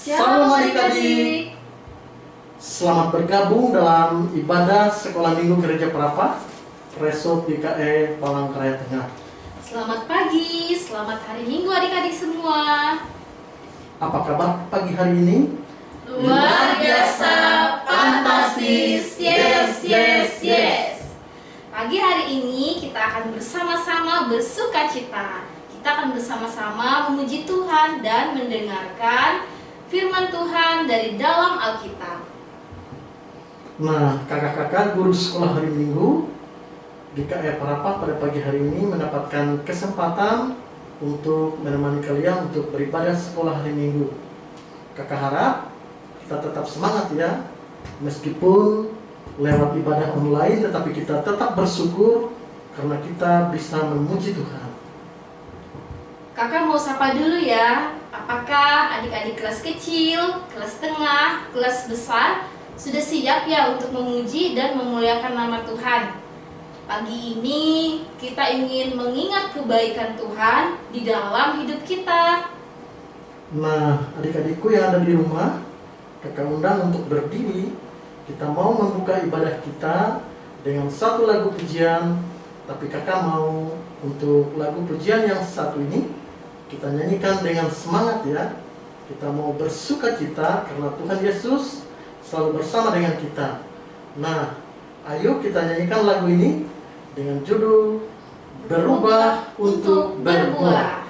Shalom adik-adik. Selamat bergabung dalam ibadah sekolah minggu gereja Perapa, Resort GKE Palangkaraya Tengah. Selamat pagi, selamat hari Minggu adik-adik semua. Apa kabar pagi hari ini? Luar biasa, fantastis, yes. Pagi hari ini kita akan bersama-sama bersuka cita. Kita akan bersama-sama memuji Tuhan dan mendengarkan firman Tuhan dari dalam Alkitab. Nah, kakak-kakak guru sekolah hari Minggu GKE Perapa pada pagi hari ini mendapatkan kesempatan untuk menemani kalian untuk beribadah sekolah hari Minggu. Kakak harap kita tetap semangat ya, meskipun lewat ibadah online, tetapi kita tetap bersyukur karena kita bisa memuji Tuhan. Kakak mau sapa dulu ya. Apakah adik-adik kelas kecil, kelas tengah, kelas besar sudah siap ya untuk memuji dan memuliakan nama Tuhan? Pagi ini kita ingin mengingat kebaikan Tuhan di dalam hidup kita. Nah, adik-adikku yang ada di rumah, kakak undang untuk berdiri. Kita mau membuka ibadah kita dengan satu lagu pujian, tapi kakak mau untuk lagu pujian yang satu ini kita nyanyikan dengan semangat ya. Kita mau bersuka cita karena Tuhan Yesus selalu bersama dengan kita. Nah, ayo kita nyanyikan lagu ini dengan judul Berubah untuk Berbuah.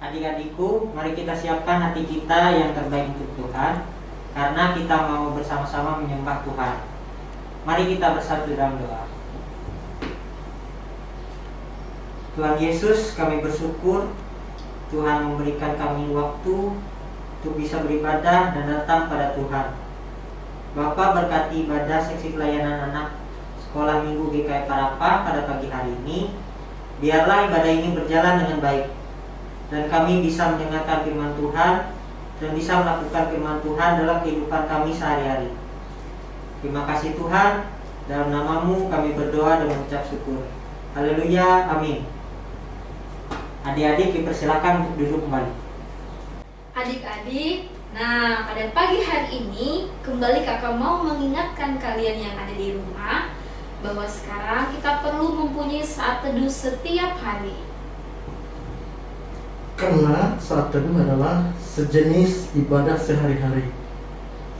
Adik-adikku, mari kita siapkan hati kita yang terbaik untuk Tuhan, karena kita mau bersama-sama menyembah Tuhan. Mari kita bersatu dalam doa. Tuhan Yesus, kami bersyukur Tuhan memberikan kami waktu untuk bisa beribadah dan datang pada Tuhan. Bapa, berkati ibadah seksi pelayanan anak sekolah minggu GKE Perapa pada pagi hari ini. Biarlah ibadah ini berjalan dengan baik, dan kami bisa mendengarkan firman Tuhan dan bisa melakukan firman Tuhan dalam kehidupan kami sehari-hari. Terima kasih Tuhan, dalam nama-Mu kami berdoa dan mengucap syukur. Haleluya, amin. Adik-adik dipersilakan untuk duduk kembali. Adik-adik, nah pada pagi hari ini kembali kakak mau mengingatkan kalian yang ada di rumah bahwa sekarang kita perlu mempunyai saat teduh setiap hari. Karena saat teduh adalah sejenis ibadah sehari-hari.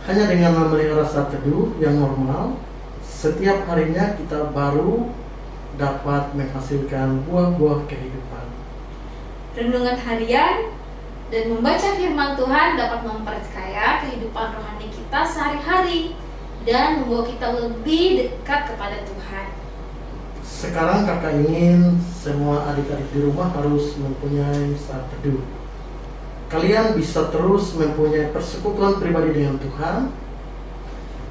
Hanya dengan memelihara saat teduh yang normal, setiap harinya kita baru dapat menghasilkan buah-buah kehidupan. Renungan harian dan membaca firman Tuhan dapat memperkaya kehidupan rohani kita sehari-hari dan membawa kita lebih dekat kepada Tuhan. Sekarang kakak ingin semua adik-adik di rumah harus mempunyai saat teduh. Kalian bisa terus mempunyai persekutuan pribadi dengan Tuhan.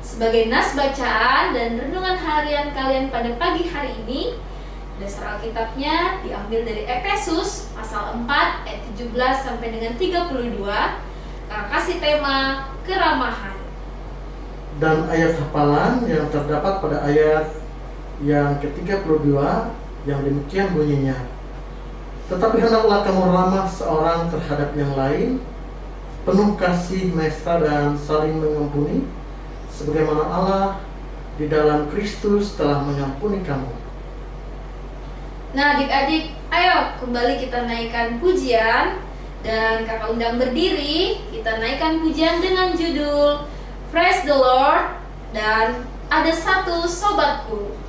Sebagai nas bacaan dan renungan harian kalian pada pagi hari ini, Dasar Alkitabnya diambil dari Efesus pasal 4 ayat 17 sampai dengan 32. Kakak kasih tema keramahan. Dan ayat hafalan yang terdapat pada ayat yang ke-32 yang demikian bunyinya. Tetapi hendaklah kamu ramah seorang terhadap yang lain, penuh kasih, mesra, dan saling mengampuni, sebagaimana Allah di dalam Kristus telah mengampuni kamu. Nah adik-adik, ayo kembali kita naikkan pujian. Dan kakak undang berdiri, kita naikkan pujian dengan judul Praise the Lord dan Ada Satu Sobatku.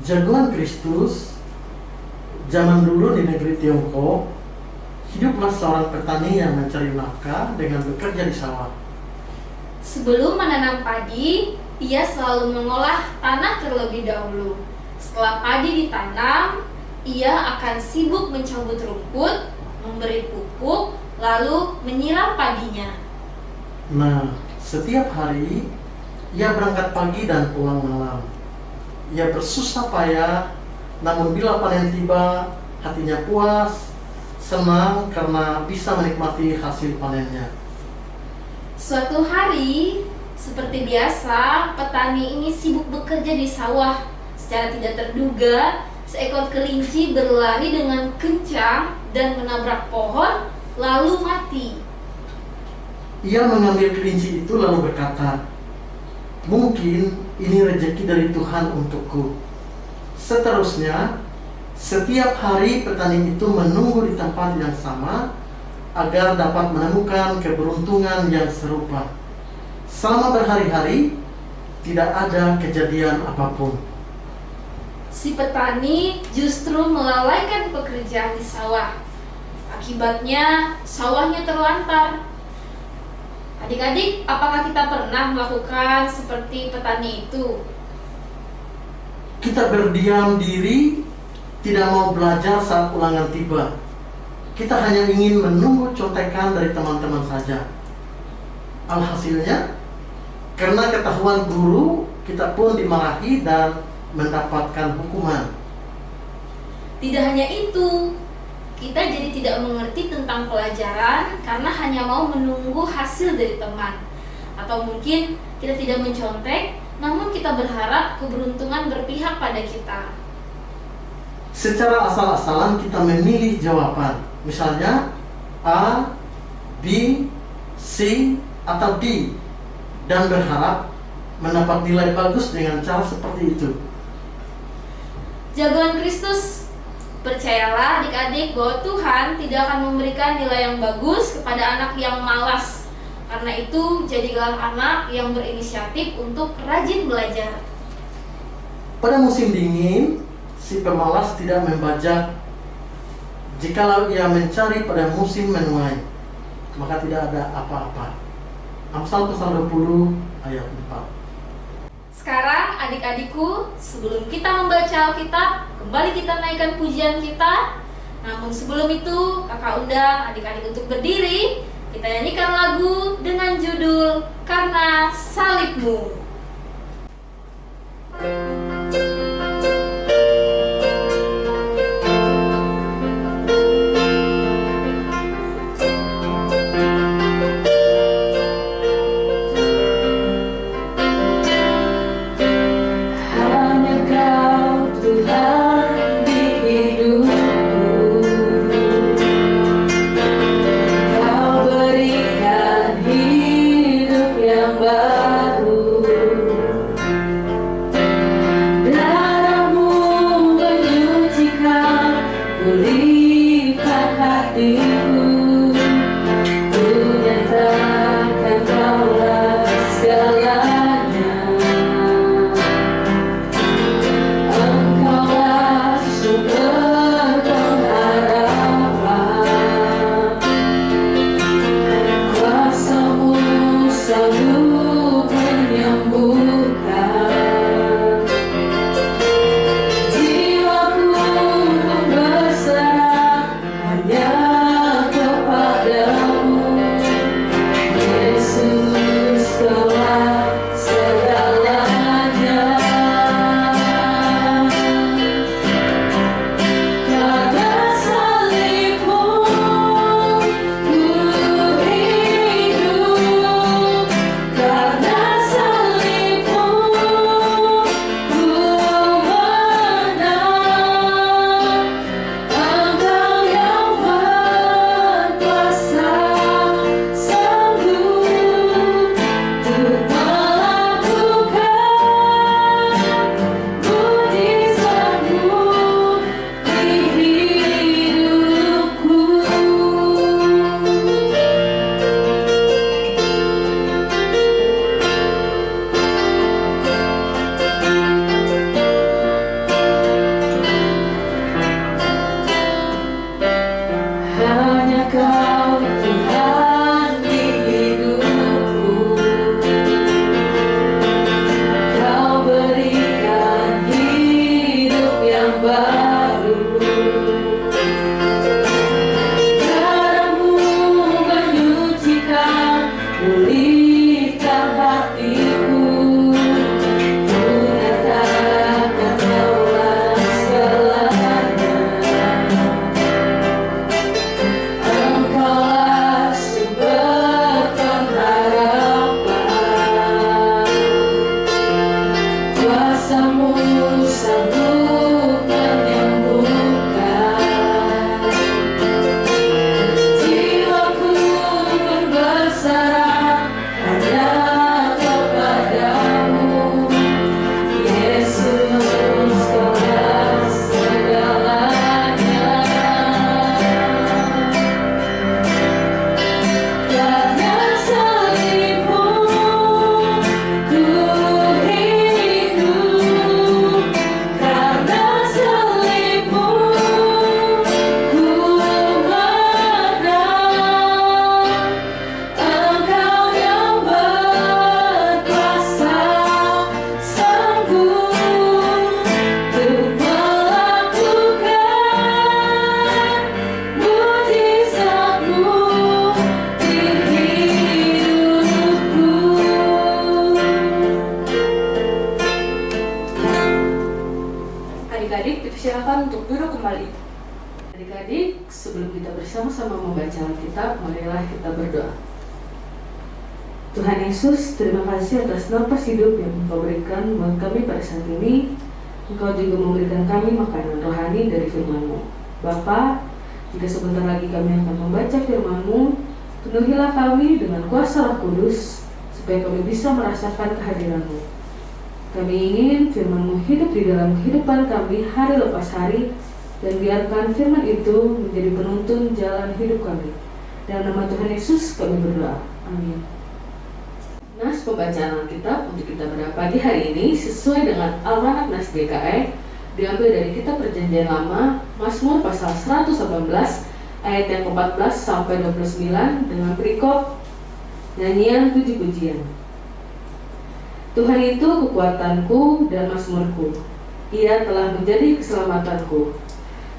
Jagoan Kristus, zaman dulu di negeri Tiongkok, hiduplah seorang petani yang mencari nafkah dengan bekerja di sawah. Sebelum menanam padi, ia selalu mengolah tanah terlebih dahulu. Setelah padi ditanam, ia akan sibuk mencabut rumput, memberi pupuk, lalu menyiram padinya. Nah, setiap hari ia berangkat pagi dan pulang malam. Ia bersusah payah, namun bila panen tiba, hatinya puas, senang karena bisa menikmati hasil panennya. Suatu hari, seperti biasa, petani ini sibuk bekerja di sawah. Secara tidak terduga, seekor kelinci berlari dengan kencang dan menabrak pohon, lalu mati. Ia mengambil kelinci itu lalu berkata, "Mungkin ini rezeki dari Tuhan untukku." Seterusnya, setiap hari petani itu menunggu di tempat yang sama agar dapat menemukan keberuntungan yang serupa. Selama berhari-hari, tidak ada kejadian apapun. Si petani justru melalaikan pekerjaan di sawah. Akibatnya, sawahnya terlantar. Adik-adik, apakah kita pernah melakukan seperti petani itu? Kita berdiam diri, tidak mau belajar saat ulangan tiba. Kita hanya ingin menunggu contekan dari teman-teman saja. Alhasilnya, karena ketahuan guru, kita pun dimarahi dan mendapatkan hukuman. Tidak hanya itu, kita jadi tidak mengerti tentang pelajaran karena hanya mau menunggu hasil dari teman. Atau mungkin kita tidak mencontek, namun kita berharap keberuntungan berpihak pada kita. Secara asal-asalan kita memilih jawaban. Misalnya A, B, C, atau D, dan berharap mendapat nilai bagus dengan cara seperti itu. Jagoan Kristus, Percayalah adik-adik bahwa Tuhan tidak akan memberikan nilai yang bagus kepada anak yang malas. Karena itu, jadilah anak yang berinisiatif untuk rajin belajar. Pada musim dingin, si pemalas tidak membajak. Jikalau ia mencari pada musim menuai, maka tidak ada apa-apa. Amsal pasal 20 ayat 4. Sekarang adik-adikku, sebelum kita membaca Alkitab, kembali kita naikkan pujian kita. Namun sebelum itu, kakak undang adik-adik untuk berdiri. Kita nyanyikan lagu dengan judul Karena Salibmu. Silakan untuk duduk kembali. Adik-adik, sebelum kita bersama-sama membaca Alkitab, marilah kita berdoa. Tuhan Yesus, terima kasih atas nafas hidup yang Engkau berikan buat kami pada saat ini. Engkau juga memberikan kami makanan rohani dari firman-Mu. Bapa, jika sebentar lagi kami akan membaca firman-Mu, penuhilah kami dengan kuasa Roh Kudus, supaya kami bisa merasakan kehadiran-Mu. Kami ingin firman-Mu hidup di dalam kehidupan kami hari lepas hari, dan biarkan firman itu menjadi penuntun jalan hidup kami. Dalam nama Tuhan Yesus kami berdoa. Amin. Nas pembacaan Alkitab untuk kita pada pagi hari ini sesuai dengan Almanak Nas GKI diambil dari Kitab Perjanjian Lama, Mazmur pasal 118 ayat yang ke-14 sampai 29 dengan perikop nyanyian puji-pujian. Tuhan itu kekuatanku dan mazmurku, Ia telah menjadi keselamatanku.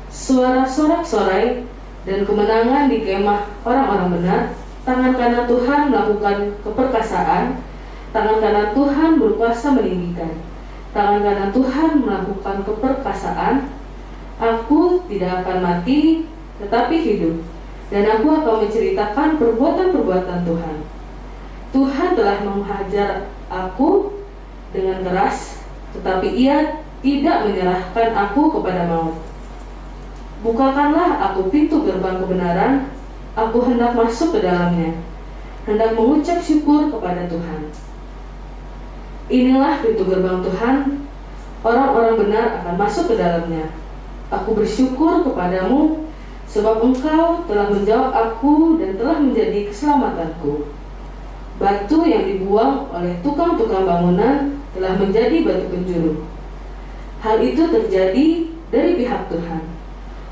Suara sorak-sorai dan kemenangan di kemah orang-orang benar. Tangan kanan Tuhan melakukan keperkasaan, tangan kanan Tuhan berkuasa meninggikan. Tangan kanan Tuhan melakukan keperkasaan. Aku tidak akan mati, tetapi hidup, dan aku akan menceritakan perbuatan-perbuatan Tuhan. Tuhan telah menghajar aku dengan keras, tetapi Ia tidak menyerahkan aku kepada maut. Bukakanlah aku pintu gerbang kebenaran, aku hendak masuk ke dalamnya, hendak mengucap syukur kepada Tuhan. Inilah pintu gerbang Tuhan, orang-orang benar akan masuk ke dalamnya. Aku bersyukur kepadamu, sebab Engkau telah menjawab aku dan telah menjadi keselamatanku. Batu yang dibuang oleh tukang-tukang bangunan telah menjadi batu penjuru. Hal itu terjadi dari pihak Tuhan,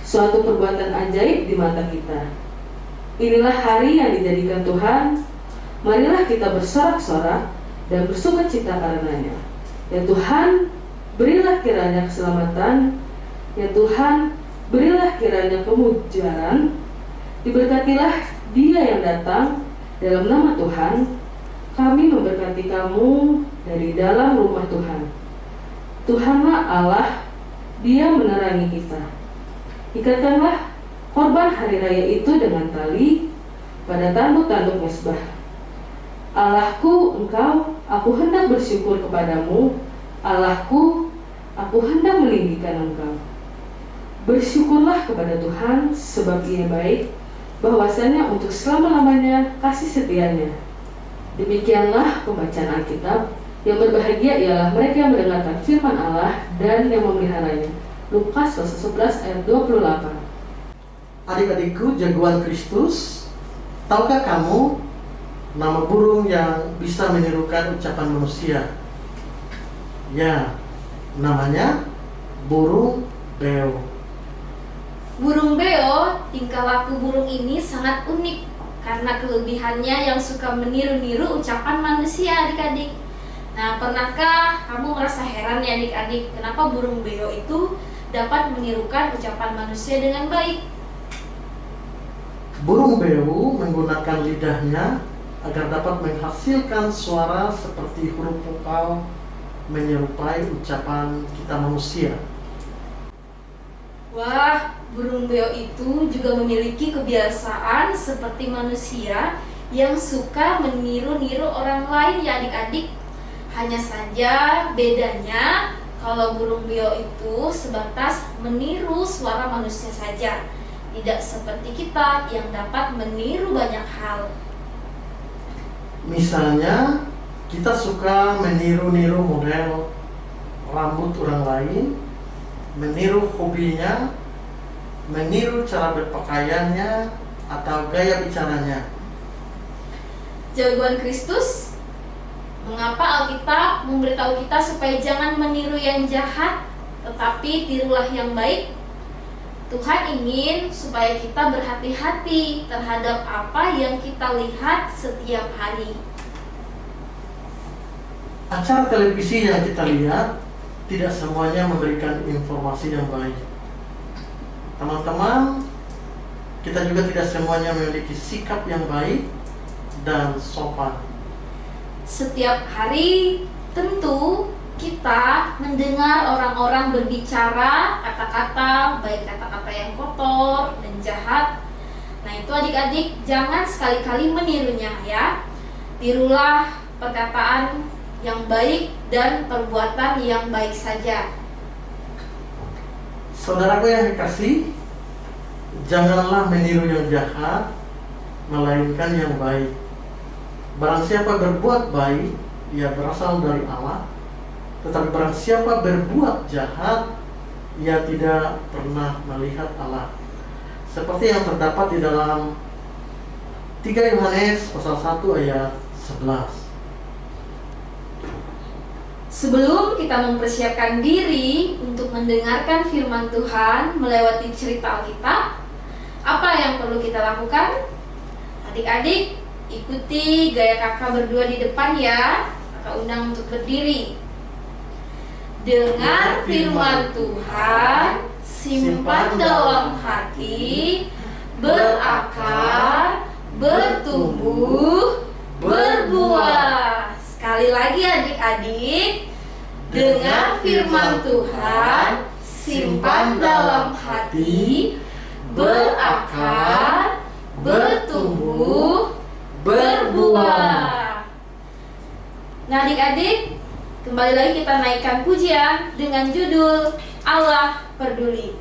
suatu perbuatan ajaib di mata kita. Inilah hari yang dijadikan Tuhan, marilah kita bersorak-sorak dan bersukacita karenanya. Ya Tuhan, berilah kiranya keselamatan. Ya Tuhan, berilah kiranya kemuliaan. Diberkatilah Dia yang datang dalam nama Tuhan. Kami memberkati kamu dari dalam rumah Tuhan. Tuhanlah Allah, Dia menerangi kita. Ikatkanlah korban hari raya itu dengan tali pada tanduk-tanduk mezbah. Allahku, Engkau, aku hendak bersyukur kepadamu. Allahku, aku hendak meninggikan Engkau. Bersyukurlah kepada Tuhan, sebab Ia baik, bahwasanya untuk selama-lamanya kasih setianya. Demikianlah pembacaan Alkitab. Yang berbahagia ialah mereka yang mendengarkan firman Allah dan yang memeliharanya. Lukas pasal 11 ayat 28. Adik-adikku jagoan Kristus, tahukah kamu nama burung yang bisa menirukan ucapan manusia? Ya, namanya burung beo. Burung beo, tingkah laku burung ini sangat unik karena kelebihannya yang suka meniru-niru ucapan manusia, adik-adik. Nah, pernahkah kamu merasa heran ya adik-adik, kenapa burung beo itu dapat menirukan ucapan manusia dengan baik? Burung beo menggunakan lidahnya agar dapat menghasilkan suara seperti huruf vokal menyerupai ucapan kita manusia. Wah, burung beo itu juga memiliki kebiasaan seperti manusia yang suka meniru-niru orang lain ya adik-adik. Hanya saja bedanya kalau burung beo itu sebatas meniru suara manusia saja, tidak seperti kita yang dapat meniru banyak hal. Misalnya, kita suka meniru-niru model rambut orang lain, meniru hobinya, meniru cara berpakaiannya, atau gaya bicaranya. Jagoan Kristus, mengapa Alkitab memberitahu kita supaya jangan meniru yang jahat, tetapi tirulah yang baik? Tuhan ingin supaya kita berhati-hati terhadap apa yang kita lihat setiap hari. Acara televisi yang kita lihat tidak semuanya memberikan informasi yang baik. Teman-teman, kita juga tidak semuanya memiliki sikap yang baik dan sopan. Setiap hari tentu kita mendengar orang-orang berbicara kata-kata, baik kata-kata yang kotor dan jahat. Nah itu adik-adik jangan sekali-kali menirunya ya. Tirulah perkataan yang baik dan perbuatan yang baik saja. Saudaraku yang kekasih, janganlah meniru yang jahat, melainkan yang baik. Barang siapa berbuat baik, ia berasal dari Allah. Tetapi barang siapa berbuat jahat, ia tidak pernah melihat Allah. Seperti yang terdapat di dalam 3 Yohanes pasal 1 ayat 11. Sebelum kita mempersiapkan diri untuk mendengarkan firman Tuhan melewati cerita Alkitab, apa yang perlu kita lakukan? Adik-adik, ikuti gaya kakak berdua di depan ya. Kakak undang untuk berdiri. Dengar firman Tuhan, simpan dalam hati, berakar, bertumbuh, berbuah. Sekali lagi adik-adik, dengar firman Tuhan, simpan dalam hati, berakar, bertumbuh, berbuah. Nah adik-adik, kembali lagi kita naikkan pujian dengan judul Allah Peduli.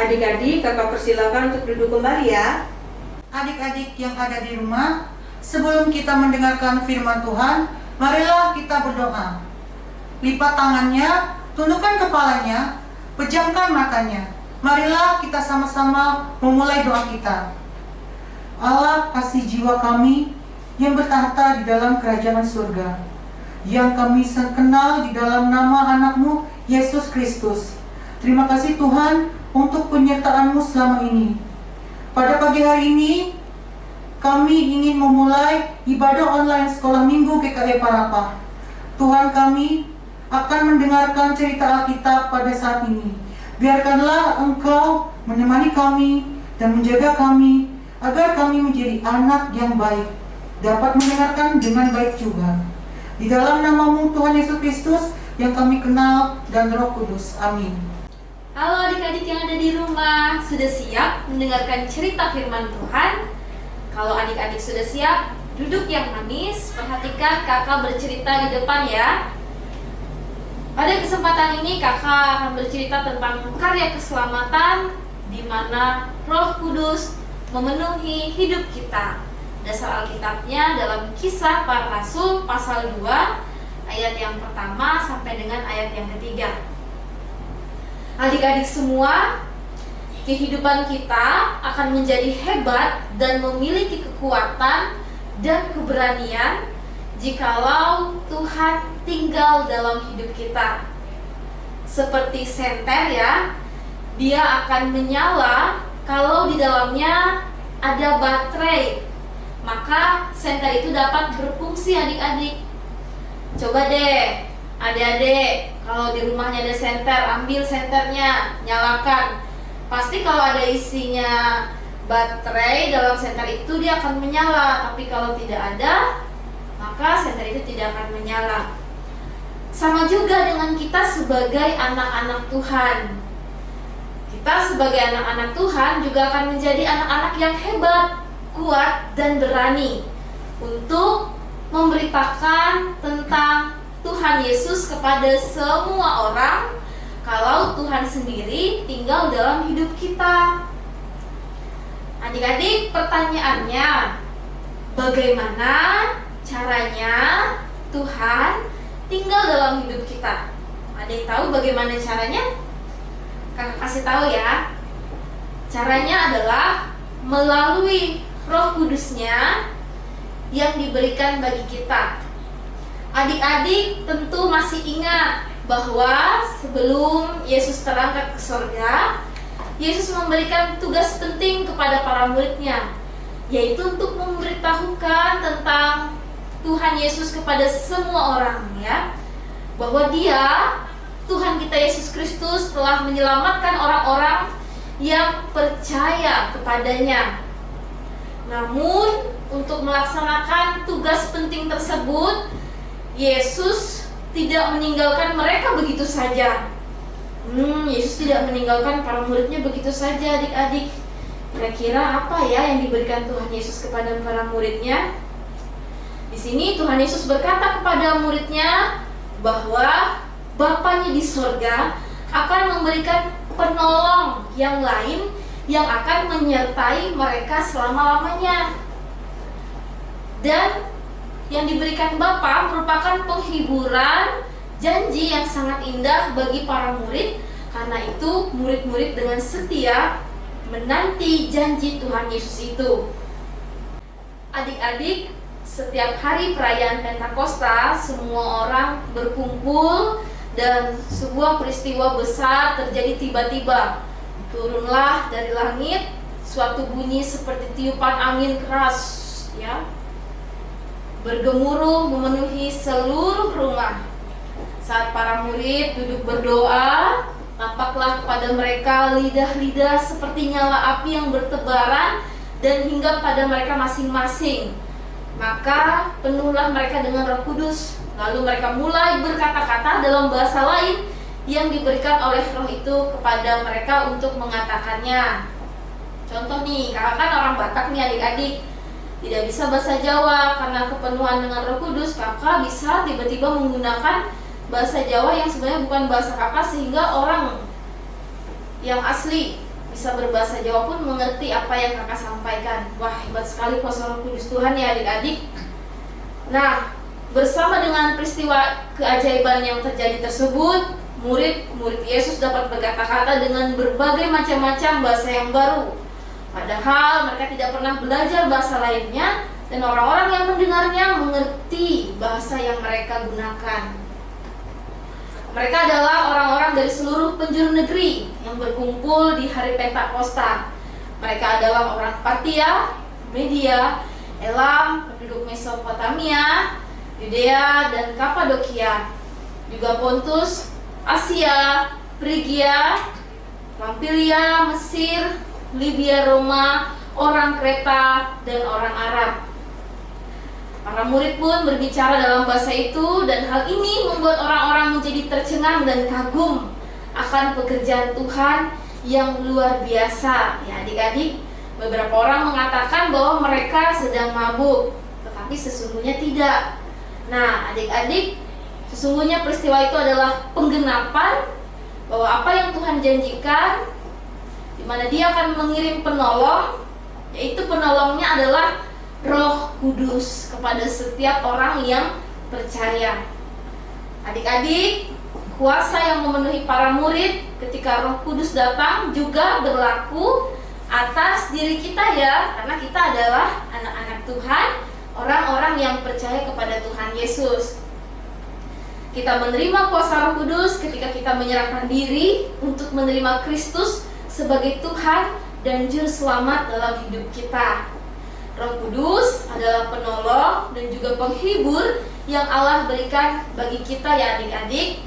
Adik-adik, kakak persilakan untuk duduk kembali ya. Adik-adik yang ada di rumah, sebelum kita mendengarkan firman Tuhan, marilah kita berdoa. Lipat tangannya, tundukkan kepalanya, pejamkan matanya. Marilah kita sama-sama memulai doa kita. Allah, kasih jiwa kami yang bertahta di dalam kerajaan surga, yang kami kenal di dalam nama anak-Mu, Yesus Kristus. Terima kasih Tuhan untuk penyertaan-Mu selama ini. Pada pagi hari ini, kami ingin memulai ibadah online sekolah minggu GKI Parapah. Tuhan kami akan mendengarkan cerita Alkitab pada saat ini. Biarkanlah Engkau menemani kami dan menjaga kami, agar kami menjadi anak yang baik, dapat mendengarkan dengan baik juga. Di dalam nama-Mu Tuhan Yesus Kristus yang kami kenal dan Roh Kudus. Amin. Halo adik-adik yang ada di rumah, sudah siap mendengarkan cerita firman Tuhan? Kalau adik-adik sudah siap, duduk yang manis, perhatikan kakak bercerita di depan ya. Pada kesempatan ini kakak akan bercerita tentang karya keselamatan di mana Roh Kudus memenuhi hidup kita. Dasar Alkitabnya dalam Kisah Para Rasul pasal 2 ayat yang pertama sampai dengan ayat yang ketiga. Adik-adik semua, kehidupan kita akan menjadi hebat dan memiliki kekuatan dan keberanian jikalau Tuhan tinggal dalam hidup kita. Seperti senter ya, dia akan menyala kalau di dalamnya ada baterai. Maka senter itu dapat berfungsi adik-adik. Coba deh adik-adik, kalau di rumahnya ada senter, ambil senternya, nyalakan. Pasti kalau ada isinya baterai dalam senter itu dia akan menyala. Tapi kalau tidak ada, maka senter itu tidak akan menyala. Sama juga dengan kita sebagai anak-anak Tuhan. Kita sebagai anak-anak Tuhan juga akan menjadi anak-anak yang hebat, kuat, dan berani untuk memberitakan tentang Tuhan Yesus kepada semua orang kalau Tuhan sendiri tinggal dalam hidup kita. Adik-adik, pertanyaannya, bagaimana caranya Tuhan tinggal dalam hidup kita? Ada yang tahu bagaimana caranya? Kakak kasih tahu ya. Caranya adalah melalui Roh Kudusnya yang diberikan bagi kita. Adik-adik tentu masih ingat bahwa sebelum Yesus terangkat ke surga, Yesus memberikan tugas penting kepada para muridnya, yaitu untuk memberitahukan tentang Tuhan Yesus kepada semua orang ya. Bahwa Dia, Tuhan kita Yesus Kristus, telah menyelamatkan orang-orang yang percaya kepadanya. Namun untuk melaksanakan tugas penting tersebut, Yesus tidak meninggalkan mereka begitu saja. Yesus tidak meninggalkan para muridnya begitu saja adik-adik. Kira-kira apa ya yang diberikan Tuhan Yesus kepada para muridnya? Di sini Tuhan Yesus berkata kepada muridnya bahwa Bapanya di sorga akan memberikan penolong yang lain yang akan menyertai mereka selama-lamanya. Dan yang diberikan Bapa merupakan penghiburan janji yang sangat indah bagi para murid. Karena itu murid-murid dengan setia menanti janji Tuhan Yesus itu. Adik-adik, setiap hari perayaan Pentakosta semua orang berkumpul dan sebuah peristiwa besar terjadi tiba-tiba. Turunlah dari langit suatu bunyi seperti tiupan angin keras ya, bergemuruh memenuhi seluruh rumah. Saat para murid duduk berdoa, nampaklah kepada mereka lidah-lidah seperti nyala api yang bertebaran dan hinggap pada mereka masing-masing. Maka penuhlah mereka dengan Roh Kudus. Lalu mereka mulai berkata-kata dalam bahasa lain yang diberikan oleh Roh itu kepada mereka untuk mengatakannya. Contoh nih, kakak kan orang Batak nih adik-adik, tidak bisa bahasa Jawa. Karena kepenuhan dengan Roh Kudus, kakak bisa tiba-tiba menggunakan bahasa Jawa yang sebenarnya bukan bahasa kakak, sehingga orang yang asli bisa berbahasa Jawa pun mengerti apa yang kakak sampaikan. Wah, hebat sekali kuasa Roh Kudus Tuhan ya adik-adik. Nah, bersama dengan peristiwa keajaiban yang terjadi tersebut, murid-murid Yesus dapat berkata-kata dengan berbagai macam-macam bahasa yang baru. Padahal mereka tidak pernah belajar bahasa lainnya, dan orang-orang yang mendengarnya mengerti bahasa yang mereka gunakan. Mereka adalah orang-orang dari seluruh penjuru negeri yang berkumpul di hari Pentakosta. Mereka adalah orang Partia, Media, Elam, penduduk Mesopotamia, Yudea dan Kapadokia, juga Pontus, Asia, Frigia, Pamfilia, Mesir, Libya, Roma, orang Kreta, dan orang Arab. Para murid pun berbicara dalam bahasa itu, dan hal ini membuat orang-orang menjadi tercengang dan kagum akan pekerjaan Tuhan yang luar biasa. Ya adik-adik, beberapa orang mengatakan bahwa mereka sedang mabuk, tetapi sesungguhnya tidak. Nah adik-adik, sesungguhnya peristiwa itu adalah penggenapan bahwa apa yang Tuhan janjikan, di mana Dia akan mengirim penolong, yaitu penolongnya adalah Roh Kudus kepada setiap orang yang percaya. Adik-adik, kuasa yang memenuhi para murid ketika Roh Kudus datang juga berlaku atas diri kita ya, karena kita adalah anak-anak Tuhan, orang-orang yang percaya kepada Tuhan Yesus. Kita menerima kuasa Roh Kudus ketika kita menyerahkan diri untuk menerima Kristus sebagai Tuhan dan Juru Selamat dalam hidup kita. Roh Kudus adalah penolong dan juga penghibur yang Allah berikan bagi kita ya adik-adik.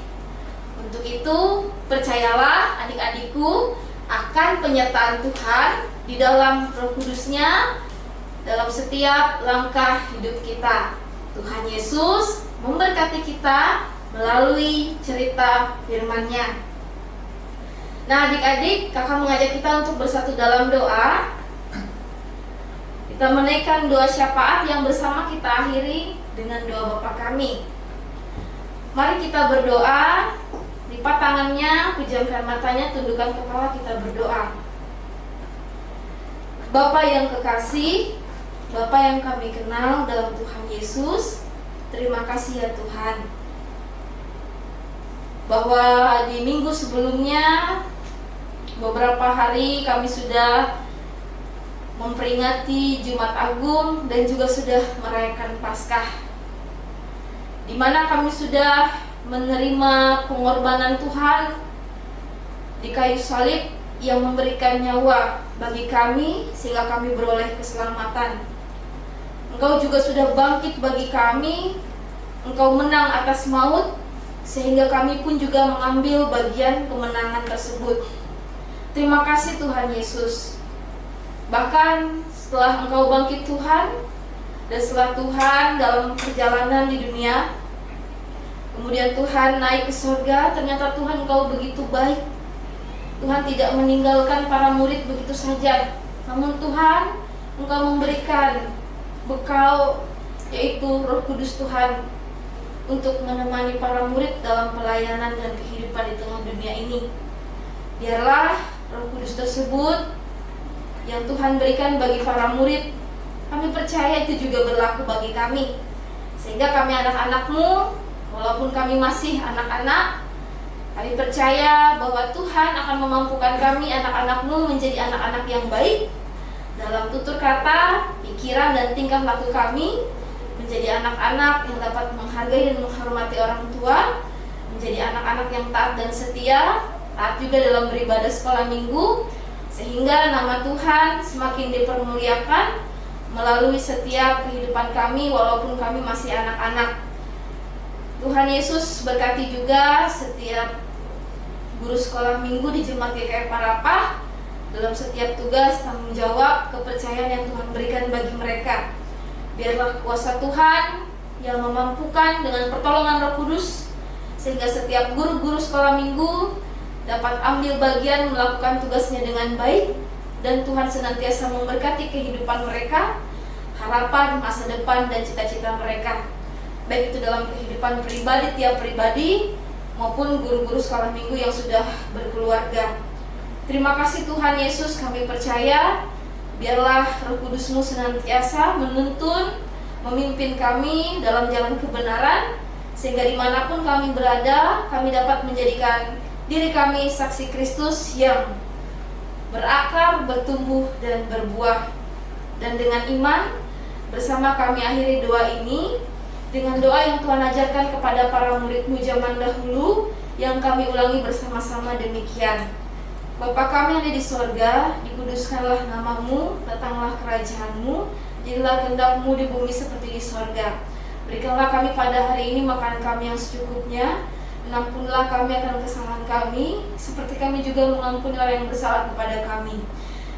Untuk itu, percayalah adik-adikku akan penyertaan Tuhan di dalam Roh Kudus-Nya dalam setiap langkah hidup kita. Tuhan Yesus memberkati kita melalui cerita firman-Nya. Nah adik-adik, kakak mengajak kita untuk bersatu dalam doa. Kita menaikkan doa syafaat yang bersama kita akhiri dengan doa Bapa kami. Mari kita berdoa. Lipat tangannya, pejamkan matanya, tundukkan kepala, kita berdoa. Bapa yang kekasih, Bapa yang kami kenal dalam Tuhan Yesus, terima kasih ya Tuhan, bahwa di minggu sebelumnya beberapa hari kami sudah memperingati Jumat Agung dan juga sudah merayakan Paskah, di mana kami sudah menerima pengorbanan Tuhan di kayu salib yang memberikan nyawa bagi kami sehingga kami beroleh keselamatan. Engkau juga sudah bangkit bagi kami, Engkau menang atas maut sehingga kami pun juga mengambil bagian kemenangan tersebut. Terima kasih Tuhan Yesus. Bahkan setelah Engkau bangkit Tuhan, dan setelah Tuhan dalam perjalanan di dunia, kemudian Tuhan naik ke surga, ternyata Tuhan Engkau begitu baik. Tuhan tidak meninggalkan para murid begitu saja, namun Tuhan Engkau memberikan bekal, yaitu Roh Kudus Tuhan, untuk menemani para murid dalam pelayanan dan kehidupan di tengah dunia ini. Biarlah Roh Kudus tersebut yang Tuhan berikan bagi para murid, kami percaya itu juga berlaku bagi kami, sehingga kami anak-anak-Mu, walaupun kami masih anak-anak, kami percaya bahwa Tuhan akan memampukan kami anak-anak-Mu menjadi anak-anak yang baik dalam tutur kata, pikiran, dan tingkah laku kami, menjadi anak-anak yang dapat menghargai dan menghormati orang tua, menjadi anak-anak yang taat dan setia, taat juga dalam beribadah sekolah minggu, sehingga nama Tuhan semakin dipermuliakan melalui setiap kehidupan kami walaupun kami masih anak-anak. Tuhan Yesus berkati juga setiap guru sekolah minggu di Jemaat GKI Parapah dalam setiap tugas, tanggung jawab, kepercayaan yang Tuhan berikan bagi mereka. Biarlah kuasa Tuhan yang memampukan dengan pertolongan Roh Kudus, sehingga setiap guru-guru sekolah minggu dapat ambil bagian melakukan tugasnya dengan baik, dan Tuhan senantiasa memberkati kehidupan mereka, harapan, masa depan, dan cita-cita mereka, baik itu dalam kehidupan pribadi tiap pribadi maupun guru-guru sekolah minggu yang sudah berkeluarga. Terima kasih Tuhan Yesus, kami percaya biarlah Roh Kudus-Mu senantiasa menuntun, memimpin kami dalam jalan kebenaran, sehingga dimanapun kami berada, kami dapat menjadikan diri kami saksi Kristus yang berakar, bertumbuh, dan berbuah. Dan dengan iman, bersama kami akhiri doa ini dengan doa yang Tuhan ajarkan kepada para murid-Mu zaman dahulu, yang kami ulangi bersama-sama demikian. Bapa kami yang ada di sorga, dikuduskanlah nama-Mu, datanglah kerajaan-Mu, jadilah kehendak-Mu di bumi seperti di sorga. Berikanlah kami pada hari ini makanan kami yang secukupnya. Ampunilah kami akan kesalahan kami, seperti kami juga mengampuni orang yang bersalah kepada kami.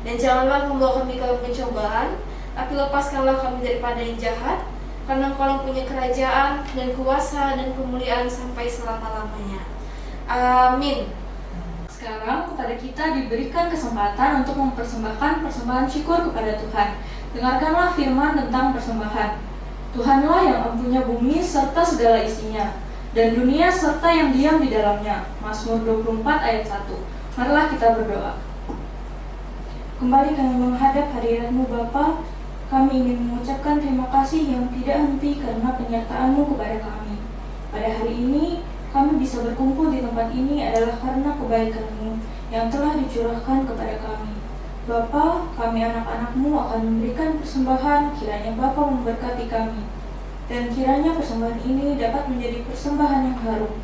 Dan janganlah membawa kami ke pencobaan, tapi lepaskanlah kami daripada yang jahat, karena Engkau yang punya kerajaan dan kuasa dan kemuliaan sampai selama-lamanya. Amin. Sekarang kepada kita diberikan kesempatan untuk mempersembahkan persembahan syukur kepada Tuhan. Dengarkanlah firman tentang persembahan. Tuhanlah yang mempunyai bumi serta segala isinya, dan dunia serta yang diam di dalamnya. Mazmur 24 ayat 1. Marilah kita berdoa. Kembali kami menghadap hadirat-Mu Bapa. Kami ingin mengucapkan terima kasih yang tidak henti karena penyertaan-Mu kepada kami. Pada hari ini, kami bisa berkumpul di tempat ini adalah karena kebaikan-Mu yang telah dicurahkan kepada kami. Bapa, kami anak-anak-Mu akan memberikan persembahan, kiranya Bapa memberkati kami. Dan kiranya persembahan ini dapat menjadi persembahan yang harum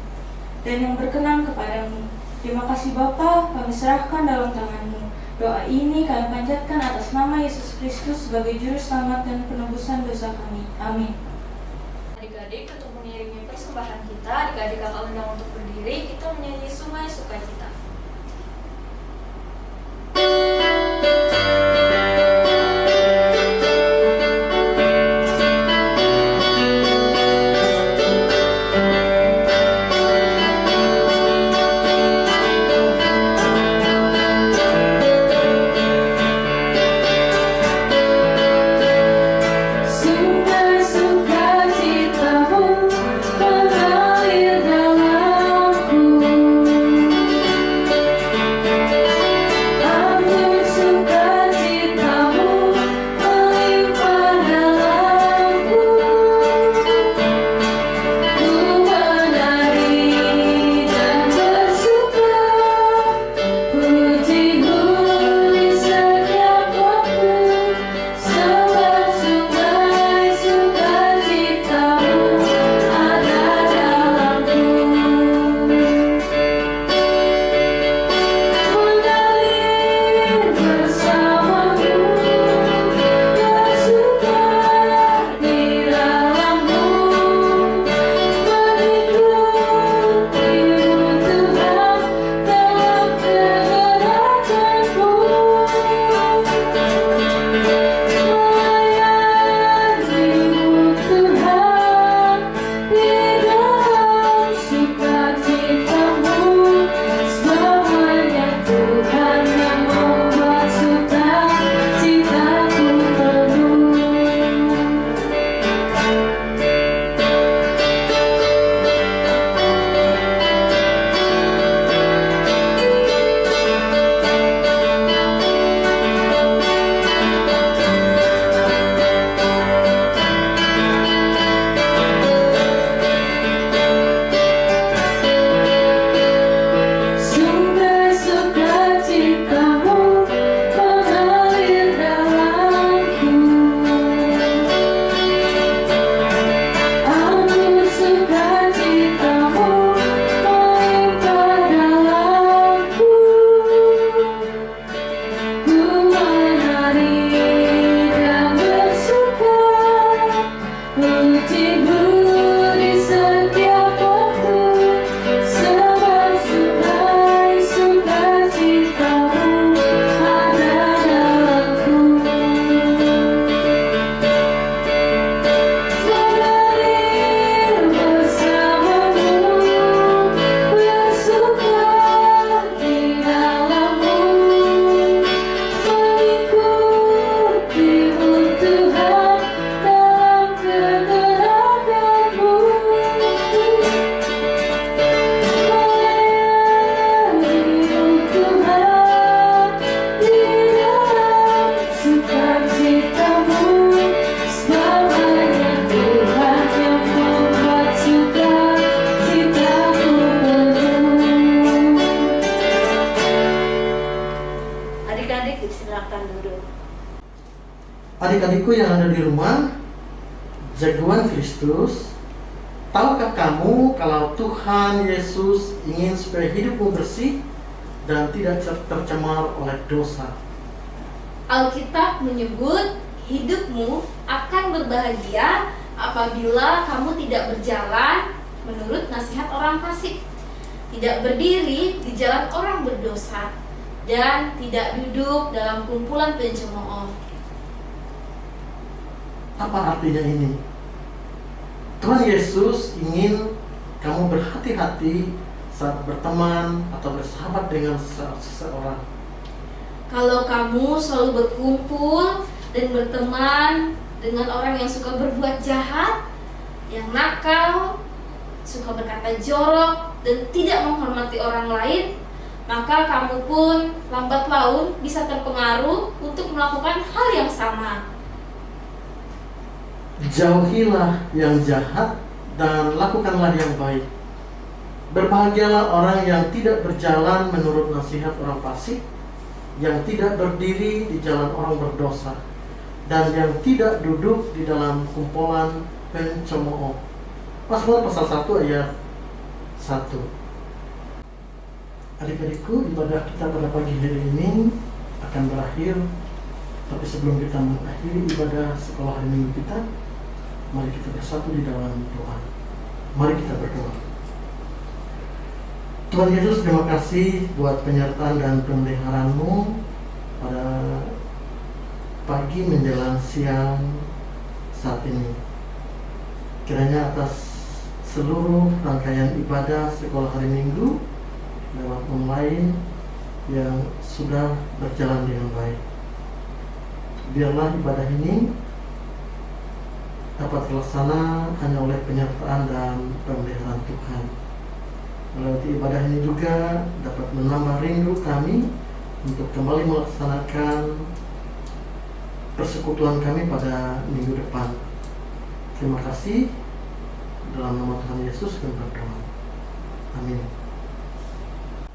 dan yang berkenan kepadamu. Terima kasih Bapa, kami serahkan dalam tangan-Mu. Doa ini kami panjatkan atas nama Yesus Kristus sebagai Juru Selamat dan penebusan dosa kami. Amin. Adik-adik, untuk mengiringi persembahan kita, adik-adik kakak undang untuk berdiri, kita menyanyi Sungai Sukacita. Adik-adikku yang ada di rumah, jagoan Kristus, tahukah kamu kalau Tuhan Yesus ingin supaya hidupmu bersih dan tidak tercemar oleh dosa? Alkitab menyebut hidupmu akan berbahagia apabila kamu tidak berjalan menurut nasihat orang fasik, tidak berdiri di jalan orang berdosa, dan tidak duduk dalam kumpulan pencemooh. Apa artinya ini? Tuhan Yesus ingin kamu berhati-hati saat berteman atau bersahabat dengan seseorang. Kalau kamu selalu berkumpul dan berteman dengan orang yang suka berbuat jahat, yang nakal, suka berkata jorok, dan tidak menghormati orang lain, maka kamu pun lambat laun bisa terpengaruh untuk melakukan hal yang sama. Jauhilah yang jahat dan lakukanlah yang baik. Berbahagialah orang yang tidak berjalan menurut nasihat orang fasik, yang tidak berdiri di jalan orang berdosa, dan yang tidak duduk di dalam kumpulan pencemooh. Mazmur pasal 1 ayat 1. Adik-adikku, ibadah kita pada pagi hari ini akan berakhir. Tapi sebelum kita mengakhiri ibadah sekolah hari Minggu kita, mari kita bersatu di dalam doa. Mari kita berdoa. Tuhan Yesus, terima kasih buat penyertaan dan pemeliharaan-Mu pada pagi menjelang siang saat ini. Kiranya atas seluruh rangkaian ibadah sekolah hari Minggu lewat online yang sudah berjalan dengan baik, biarlah ibadah ini dapat terlaksana hanya oleh penyertaan dan pemeliharaan Tuhan. Melalui ibadah ini juga dapat menambah rindu kami untuk kembali melaksanakan persekutuan kami pada minggu depan. Terima kasih. Dalam nama Tuhan Yesus kami berdoa. Amin.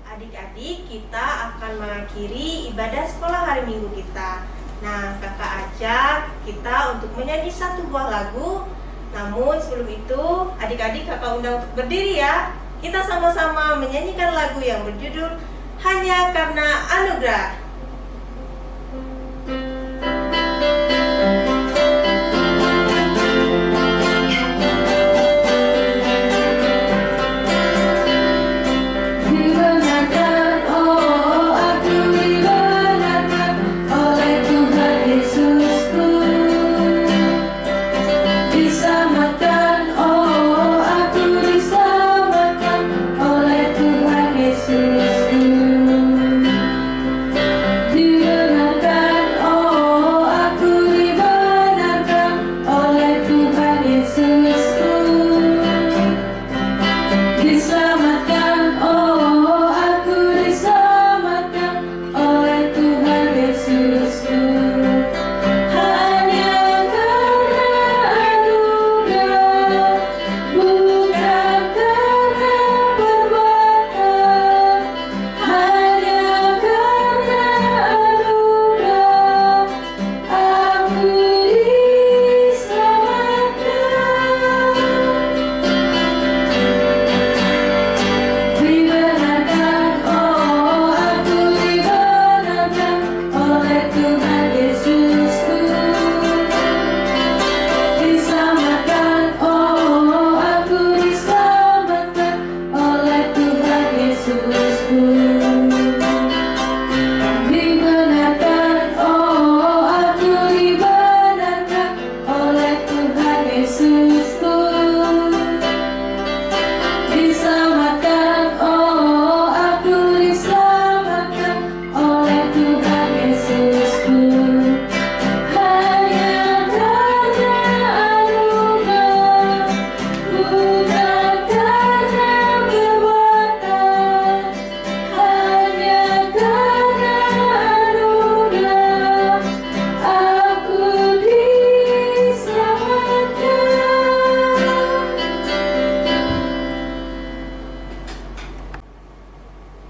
Adik-adik, kita akan mengakhiri ibadah sekolah hari Minggu kita. Nah, kakak ajak kita untuk menyanyi satu buah lagu. Namun sebelum itu, adik-adik kakak undang untuk berdiri ya. Kita sama-sama menyanyikan lagu yang berjudul Hanya Karena Anugerah.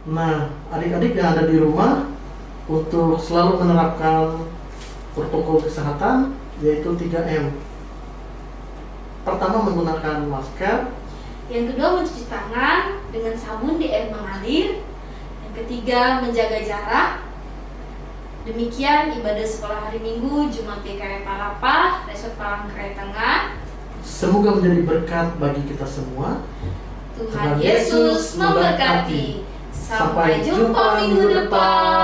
Nah, adik-adik yang ada di rumah, untuk selalu menerapkan protokol kesehatan, yaitu 3M. Pertama, menggunakan masker. Yang kedua, mencuci tangan dengan sabun di air mengalir. Yang ketiga, menjaga jarak. Demikian ibadah sekolah hari Minggu Jumat GKI Palapa, Resort Palangkaraya Tengah. Semoga menjadi berkat bagi kita semua. Tuhan Yesus memberkati. Sampai jumpa minggu depan.